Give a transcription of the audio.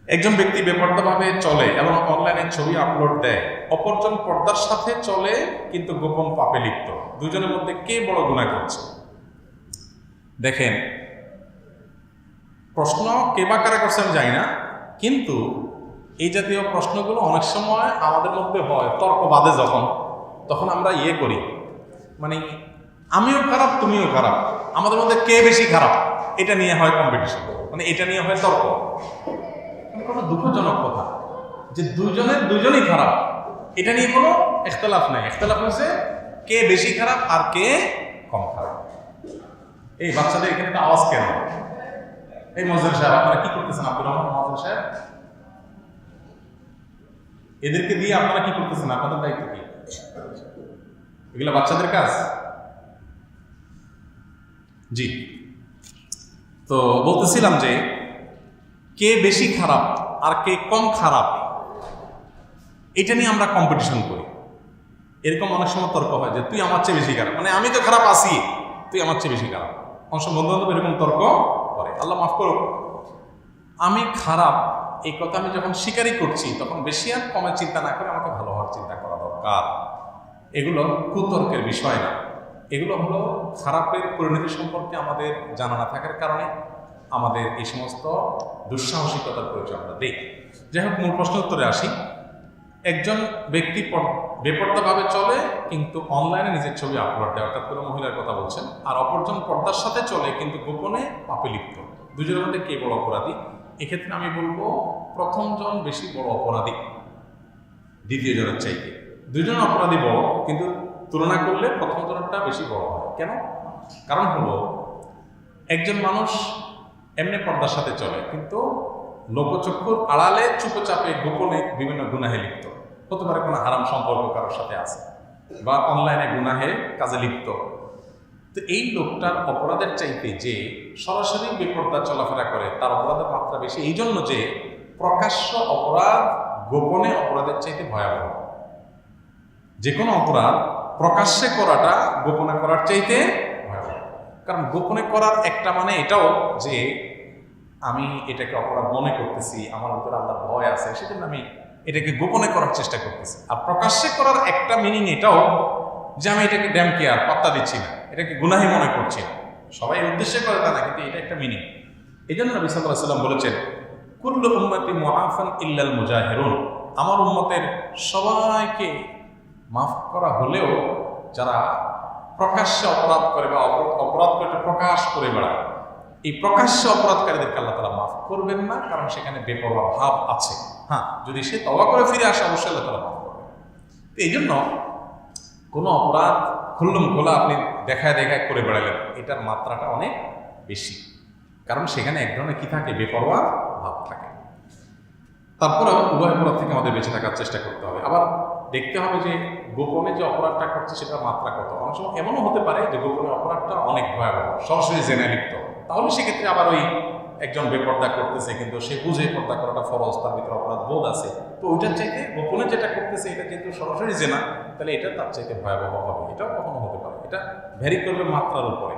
একজন ব্যক্তি বেপরোয়াভাবে চলে এবং অনলাইনে ছবি আপলোড দেয়, অপরজন পর্দার সাথে চলে কিন্তু গোপন পাপে লিপ্ত। দুজনের মধ্যে কে বড় গুনাহ করছে? দেখেন, প্রশ্ন কে বা কারা করছে আমি জানি না, কিন্তু এই জাতীয় প্রশ্নগুলো অনেক সময় আমাদের মধ্যে হয় তর্কবাদে, তখন আমরা করি, মানে আমিও খারাপ তুমিও খারাপ, আমাদের মধ্যে কে বেশি খারাপ এটা নিয়ে হয় কম্পিটিশন, মানে এটা নিয়ে হয় তর্ক। কত দুঃখজনক কথা যে দুজনেই খারাপ, এটা নিয়ে কোনো ইখতিলাফ নাই। ইখতিলাফ হচ্ছে কে বেশি খারাপ আর কে কম খারাপ। এই বাচ্চাদের এখানে তো আওয়াজ কেন? এই মজুর সাহেব, আপনারা কি করতেছেন? আব্দুর রহমান মজুর সাহেব, এদেরকে দিয়ে আপনারা কি করতেছেন? আপনাদের দায়িত্ব কি? এগুলো বাচ্চাদের কাজ? জি, তো বলতেছিলাম যে কে বেশি খারাপ আর কে কম খারাপ এটা নিয়ে আমরা কম্পিটিশন করি। এরকম অনেক সময় তর্ক হয় যে তুই আমার চেয়ে বেশি খারাপ, মানে আমি তো খারাপ আছি, তুই আমার চেয়ে বেশি খারাপ। অনেক সময় বন্ধু বান্ধব এরকম তর্ক করে। আল্লাহ মাফ করুক, আমি খারাপ এই কথা আমি যখন স্বীকারই করছি তখন বেশি আর কমের চিন্তা না করে আমাকে ভালো হওয়ার চিন্তা করা দরকার। এগুলো কুতর্কের বিষয় না, এগুলো হলো খারাপের পরিণতি সম্পর্কে আমাদের জানা না থাকার কারণে আমাদের এই সমস্ত দুঃসাহসিকতার পরিচয় আমরা দিই। যাই হোক, মূল প্রশ্ন উত্তরে আসি। একজন ব্যক্তি বেপর্দাভাবে চলে কিন্তু অনলাইনে নিজের ছবি আপলোড দেয়, অর্থাৎ কোনো মহিলার কথা বলছেন, আর অপরজন পর্দার সাথে চলে কিন্তু গোপনে পাপে লিপ্ত। দুজনের মধ্যে কে বড় অপরাধী? এক্ষেত্রে আমি বলবো প্রথম জন বেশি বড় অপরাধী দ্বিতীয় জনের চাইতে। দুজন অপরাধী বড়, কিন্তু তুলনা করলে প্রথম জনটা বেশি বড় হয়। কেন? কারণ হলো একজন মানুষ এমনি পর্দার সাথে চলে কিন্তু লোকচক্ষুর আড়ালে চুপচাপে গোপনে বিভিন্ন গুনাহে লিপ্ত। হতে পারে কোনো হারাম সম্পর্ক কারোর সাথে আছে বা অনলাইনে গুনাহে কাজে লিপ্ত। তো এই লোকটার অপরাধের চাইতে যে সরাসরি বেপর্দা চলাফেরা করে তার অপরাধের মাত্রা বেশি, এই জন্য যে প্রকাশ্য অপরাধ গোপনে অপরাধের চাইতে ভয়াবহ। যে কোনো অপরাধ প্রকাশ্যে করাটা গোপনে করার চাইতে ভয়াবহ। কারণ গোপনে করার একটা মানে এটাও যে আমি এটাকে অপরাধ মনে করতেছি, আমার ভিতরে আল্লাহর ভয় আছে, সেজন্য আমি এটাকে গোপনে করার চেষ্টা করতেছি। আর প্রকাশ্যে করার একটা মিনিং এটাও যে আমি এটাকে ড্যাম কেয়ার পাত্তা দিচ্ছি না, এটাকে গুনাহি মনে করছি না। সবাই উদ্দেশ্যে করে তা না, কিন্তু এটা একটা মিনিং। এই জন্য নবী সাল্লাল্লাহু আলাইহি ওয়াসাল্লাম বলেছেন, কুল্লু উম্মতি মুআফান ইল্লাল মুজাহিরুন, আমার উম্মতের সবাইকে মাফ করা হলেও যারা প্রকাশ্যে অপরাধ করে বা অপরাধ করে প্রকাশ করে বেড়ায়, এই প্রকাশ্য অপরাধকারীদেরকে আল্লাহ তাআলা মাফ করবেন না, কারণ সেখানে বেপরোয়া ভাব আছে। হ্যাঁ, যদি সে তওবা করে ফিরে আসে অবশ্যই আল্লাহ তাআলা মাফ করবেন। তো এই জন্য কোনো অপরাধ খুল্লুম খোলা আপনি দেখায় করে বেড়ালেন, এটার মাত্রাটা অনেক বেশি, কারণ সেখানে এক ধরনের কি থাকে, বেপরোয়া ভাব থাকে। তারপরে উভয় অপরাধ থেকে আমাদের বেঁচে থাকার চেষ্টা করতে হবে। আবার দেখতে হবে যে গোপনে যে অপরাধটা করছে সেটার মাত্রা কত। অনেক সময় এমনও হতে পারে যে গোপনে অপরাধটা অনেক ভয়াবহ, সরাসরি জেনে লিপ্ত, তাহলে সেক্ষেত্রে আবার ওই একজন বেপর্দা করতেছে কিন্তু সে বুঝে পর্দা করাটা ফরজ, তার ভিতরে অপরাধ বোধ আছে, তো ওইটার চাইতে গোপনে যেটা করতেছে এটা যেহেতু সরাসরি জেনা, তাহলে এটা তার চাইতে ভয়াবহ হবে। এটাও কখনো হতে পারে, এটা ভ্যারি করবে মাত্রার উপরে।